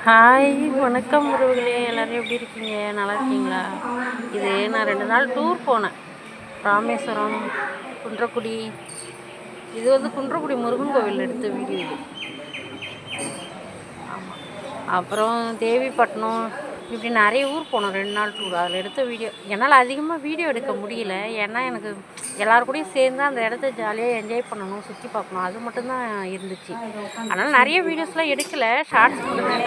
Hi வணக்கம் உறவுகளே, எல்லோரும் எப்படி இருக்கீங்க? நல்லா இருக்கீங்களா? இது நான் 2 நாள் டூர் போனேன். ராமேஸ்வரம், குன்றக்குடி. இது வந்து குன்றக்குடி முருகன் கோவில் எடுத்த வீடியோ இது. ஆமாம். அப்புறம் தேவிப்பட்டினம், இப்படி நிறைய ஊர் போனோம் 2 நாள் டூர். அதில் எடுத்த வீடியோ. என்னால் அதிகமாக வீடியோ எடுக்க முடியல. ஏன்னா எனக்கு எல்லாரும் கூடயும் சேர்ந்து அந்த இடத்த ஜாலியாக என்ஜாய் பண்ணணும், சுற்றி பார்க்கணும், அது மட்டும்தான் இருந்துச்சு. அதனால் நிறைய வீடியோஸ்லாம் எடுக்கலை, ஷார்ட்ஸ் மட்டும் தான்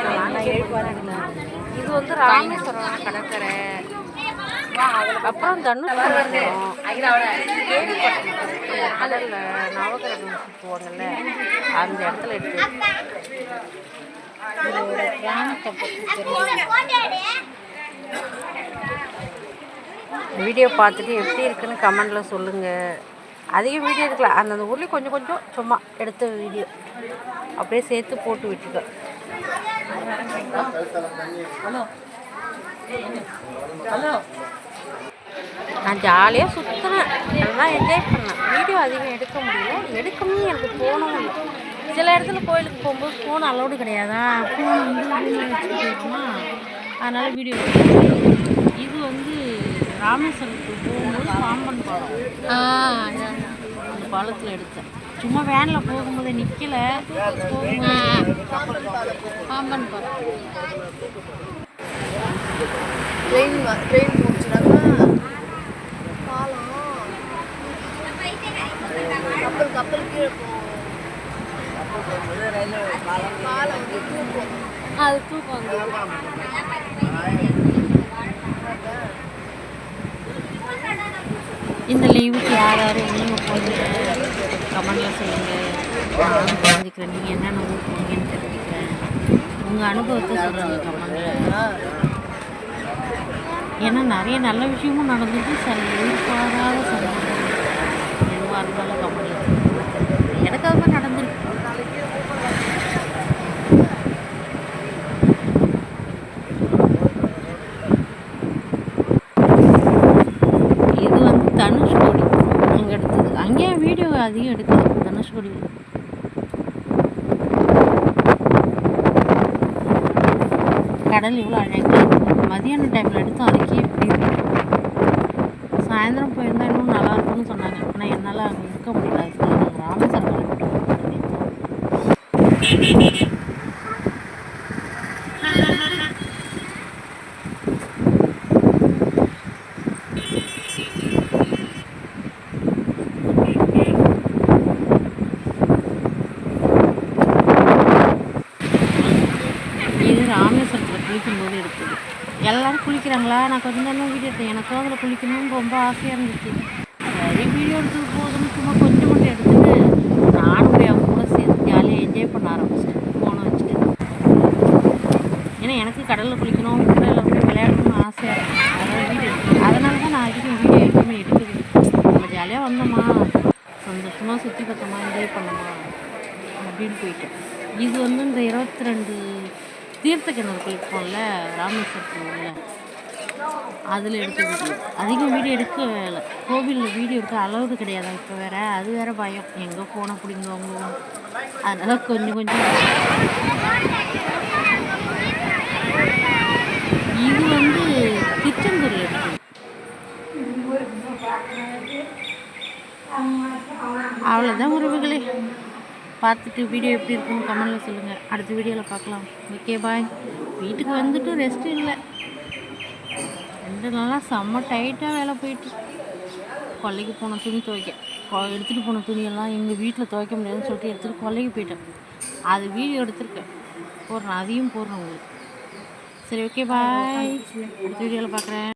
எடுக்கலாம். இது வந்து ராமேஸ்வரம் கடற்கரை, அப்புறம் தனுஷ்கோடி, தேவிப்பட்டினம், கடலில் நவகிரகம் சுற்றுவாங்கல்ல, அந்த இடத்துல எடுத்து வீடியோ பார்த்துட்டு எப்படி இருக்குன்னு கமெண்டில் சொல்லுங்கள். அதிக வீடியோ எடுக்கலாம், அந்தந்த ஊர்லேயும் கொஞ்சம் கொஞ்சம் சும்மா எடுத்த வீடியோ அப்படியே சேர்த்து போட்டு விட்டுட்டேன். நான் ஜாலியாக சுற்றினேன், நல்லா என்ஜாய் பண்ணேன். வீடியோ அதிகம் எடுக்க முடியல, எடுக்கணும் எனக்கு தோணவும் இல்லை. சில இடத்துல கோயிலுக்கு போகும்போது ஃபோன் அலோடு கிடையாதா, ஃபோன் வந்து வச்சுட்டு போயிருக்குமா, அதனால் வீடியோ இது வந்து ராமேஸ்வரத்துக்கு போகும்போது பாம்பன் பாலம், அந்த பாலத்தில் எடுத்தேன். சும்மா வேனில் போகும்போது நிற்கலை, பாம்பன் பாலம். ட்ரெயின் போச்சுனாக்கா பாலம் கப்பல் கீழே போகும். பாலம் வந்து தூக்கும், அது தூக்கம் வந்து இந்த லீவுக்கு யார் யார் எங்கெங்க போகிறீங்க கமெண்டில் சொல்லுங்கள். நானும் தெரிஞ்சுக்கிறேன், நீங்கள் என்னென்ன ஊர் போனீங்கன்னு தெரிஞ்சுக்கிறேன். உங்கள் அனுபவத்தை சொல்லுங்கள் கமெண்டில். ஏன்னா நிறைய நல்ல விஷயமும் நடந்துட்டு, சில எதிர்பாராத சம்பவம் எதுவாக இருந்தாலும் கமெண்டில் எனக்கு அது மாதிரி நடந்துருக்கு. இது வந்து தனுஷ்கோடி அங்கே எடுத்தது. அங்கேயே வீடியோ அதிகம் எடுக்குது தனுஷ்கோடி. கடல் இவ்வளோ அழகாக மதியான டைமில் எடுத்தோம், அதுக்கே எப்படி இருக்கு. சாயந்தரம் போயிருந்தால் இன்னும் நல்லா இருக்கும்னு சொன்னாங்க, ஆனால் என்னால் அங்கே இருக்க முடியல. அதுக்கு நாங்கள் ராமேஸ்வரம் கிளம்பிட்டோம். இது ராமேஸ்வரத்தில் குளிக்கும்போது எடுத்தது. எல்லோரும் குளிக்கிறாங்களா, நான் கொஞ்சம் நேரம் வீடியோ எடுத்தேன். எனக்கும் அதில் குளிக்கணும்னு ரொம்ப ஆசையாக இருந்துச்சு. நிறைய வீடியோ எடுத்தது போதும்னு சும்மா கொஞ்சம் மட்டும் எடுத்துட்டு நானும் போய் அவங்க கூட சேர்த்து ஜாலியாக என்ஜாய் பண்ண ஆரம்பிச்சிட்டேன், ஃபோனை வச்சுட்டு. ஏன்னா எனக்கு கடலில் குளிக்கணும், கடலில் போய் விளையாடணும்னு ஆசையாக இருக்கும். அதனால தான் நான் அதிகம் வீடியோ எப்பவுமே எடுக்குது. நம்ம ஜாலியாக வந்தோமா, சந்தோஷமாக சுற்றி பார்த்தோமா, என்ஜாய் பண்ணோமா அப்படின்னு போயிட்டேன். இது வந்து இந்த 22 தீர்த்த கிணறு குளிப்போம்ல ராமேஸ்வரத்தில் உள்ள, அதில் எடுக்க வீடியோ. அதிகம் வீடியோ எடுக்கலை, கோவிலில் வீடியோ எடுக்க அளவுக்கு கிடையாது. இப்போ வேறு அது வேறு பயம், எங்கே ஃபோனை பிடிங்குவாங்க, அதனால் கொஞ்சம் கொஞ்சம். இது வந்து திருச்செந்தூரில் எடுக்குது. அவ்வளோதான் உறவுகளே, பார்த்துட்டு வீடியோ எப்படி இருக்குன்னு கமெண்டில் சொல்லுங்கள். அடுத்த வீடியோவில் பார்க்கலாம். Okay bye. வீட்டுக்கு வந்துட்டு ரெஸ்ட் இல்லை, 2 நாளாக செம்ம டைட்டாக வேலை போயிட்டு. கொல்லைக்கு போன துணி துவைக்க, எடுத்துகிட்டு போன துணியெல்லாம் எங்கள் வீட்டில் துவைக்க முடியாதுன்னு சொல்லிட்டு எடுத்துகிட்டு கொல்லைக்கு போயிட்டேன். அது வீடியோ எடுத்திருக்கேன், போடுறேன், அதையும் போடுறேன் உங்களுக்கு. சரி, ஓகே பாய். அடுத்த வீடியோவில் பார்க்குறேன்.